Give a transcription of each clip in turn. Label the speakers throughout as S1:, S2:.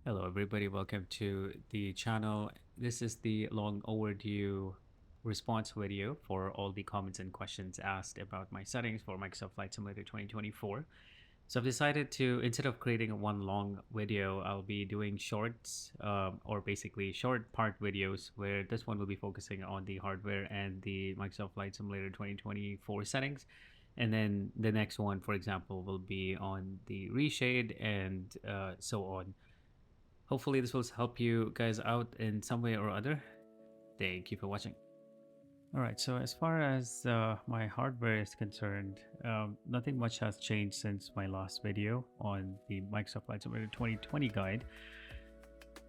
S1: Hello everybody, welcome to the channel. This is the long overdue response video for all the comments and questions asked about my settings for Microsoft Flight Simulator 2024. So I've decided to, instead of creating one long video, I'll be doing shorts or basically short part videos where this one will be focusing on the hardware and the Microsoft Flight Simulator 2024 settings. And then the next one, for example, will be on the reshade and so on. Hopefully this will help you guys out in some way or other. Thank you for watching. Alright, so as far as my hardware is concerned, nothing much has changed since my last video on the Microsoft Flight Simulator 2020 guide.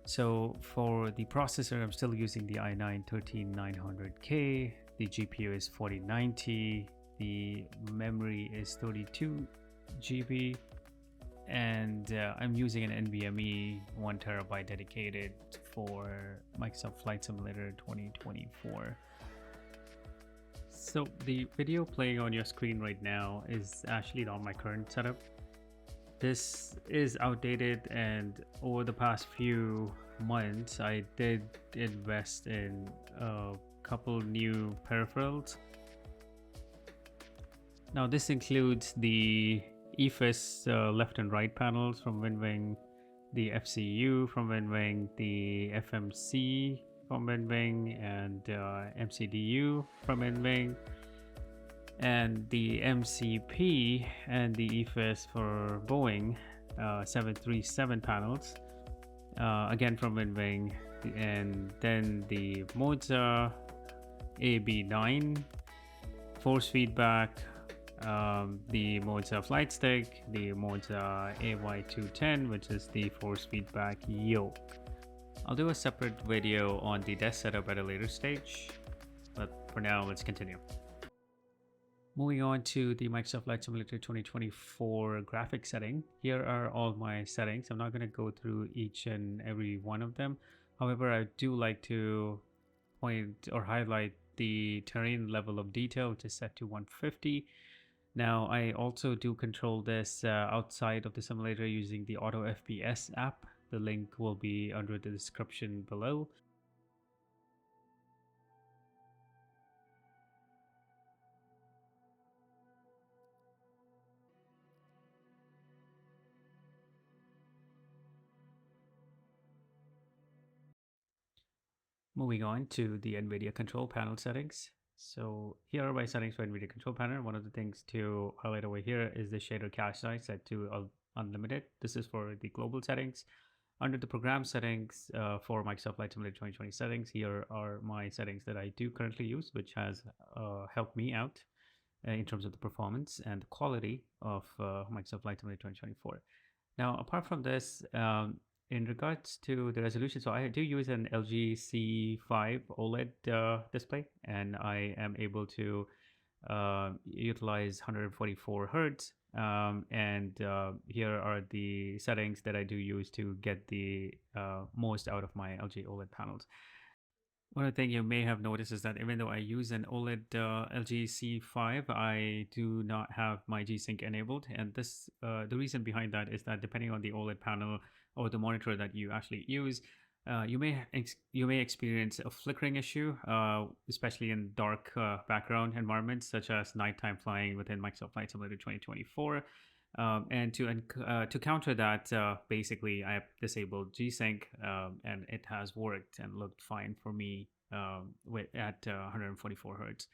S1: So for the processor, I'm still using the i9-13900K, the GPU is 4090, the memory is 32 GB, and I'm using an NVMe 1 terabyte dedicated for Microsoft Flight Simulator 2024. So the video playing on your screen right now is actually not my current setup. This is outdated, and over the past few months I did invest in a couple new peripherals. Now this includes the EFIS left and right panels from WinWing, the FCU from WinWing, the FMC from WinWing, and MCDU from WinWing, and the MCP and the EFIS for Boeing 737 panels, again from WinWing, and then the Moza AB9 force feedback, the Moza flight stick, the Moza AY210, which is the force feedback yoke. I'll do a separate video on the desk setup at a later stage, but for now, let's continue. Moving on to the Microsoft Flight Simulator 2024 graphic setting. Here are all my settings. I'm not going to go through each and every one of them. However, I do like to point or highlight the terrain level of detail, which is set to 150. Now, I also do control this outside of the simulator using the Auto FPS app. The link will be under the description below. Moving on to the Nvidia control panel settings. So here are my settings for Nvidia control panel. One of the things to highlight over here is the shader cache size set to unlimited. This is for the global settings. Under the program settings for Microsoft Flight Simulator 2020 settings, here are my settings that I do currently use, which has helped me out in terms of the performance and the quality of Microsoft Flight Simulator 2024. Now, apart from this, in regards to the resolution, so I do use an LG C5 OLED display, and I am able to utilize 144 hertz. And here are the settings that I do use to get the most out of my LG OLED panels. One other thing you may have noticed is that even though I use an OLED LG C5, I do not have my G-Sync enabled. And this, the reason behind that is that depending on the OLED panel or the monitor that you actually use, you may experience a flickering issue, especially in dark background environments such as nighttime flying within Microsoft Flight Simulator 2024. And to counter that, basically I have disabled G-Sync, and it has worked and looked fine for me at 144 hertz.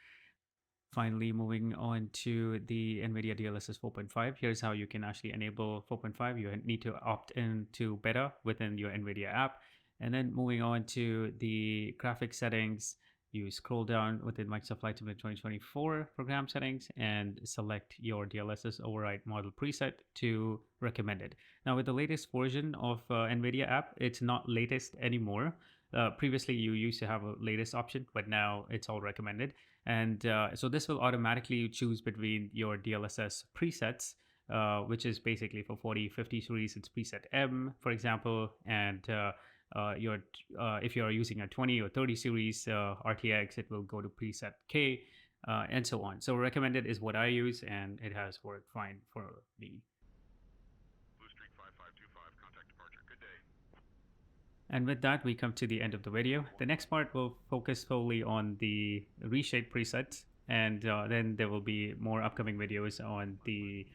S1: Finally, moving on to the NVIDIA DLSS 4.5. Here's how you can actually enable 4.5. You need to opt into beta within your NVIDIA app. And then moving on to the graphic settings, you scroll down within Microsoft Flight Simulator 2024 program settings and select your DLSS override model preset to recommended. Now, with the latest version of NVIDIA app, it's not latest anymore. Previously, you used to have a latest option, but now it's all recommended. And so this will automatically choose between your DLSS presets, which is basically for 4050 series, it's preset M, for example, and if you're using a 20 or 30 series RTX, it will go to preset K, and so on. So recommended is what I use, and it has worked fine for me.
S2: Blue Streak 5525, contact departure. Good day.
S1: And with that, we come to the end of the video. The next part will focus solely on the reshape presets, and then there will be more upcoming videos on the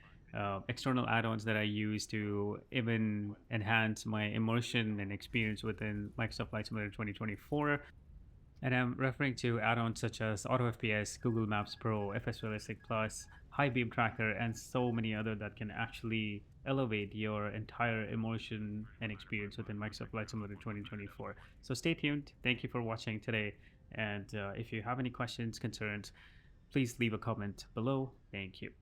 S1: external add-ons that I use to even enhance my immersion and experience within Microsoft Flight Simulator 2024. And I'm referring to add-ons such as Auto FPS, Google Maps Pro, FS Realistic Plus, High Beam Tracker, and so many other that can actually elevate your entire immersion and experience within Microsoft Flight Simulator 2024. So stay tuned. Thank you for watching today. And if you have any questions, concerns, please leave a comment below. Thank you.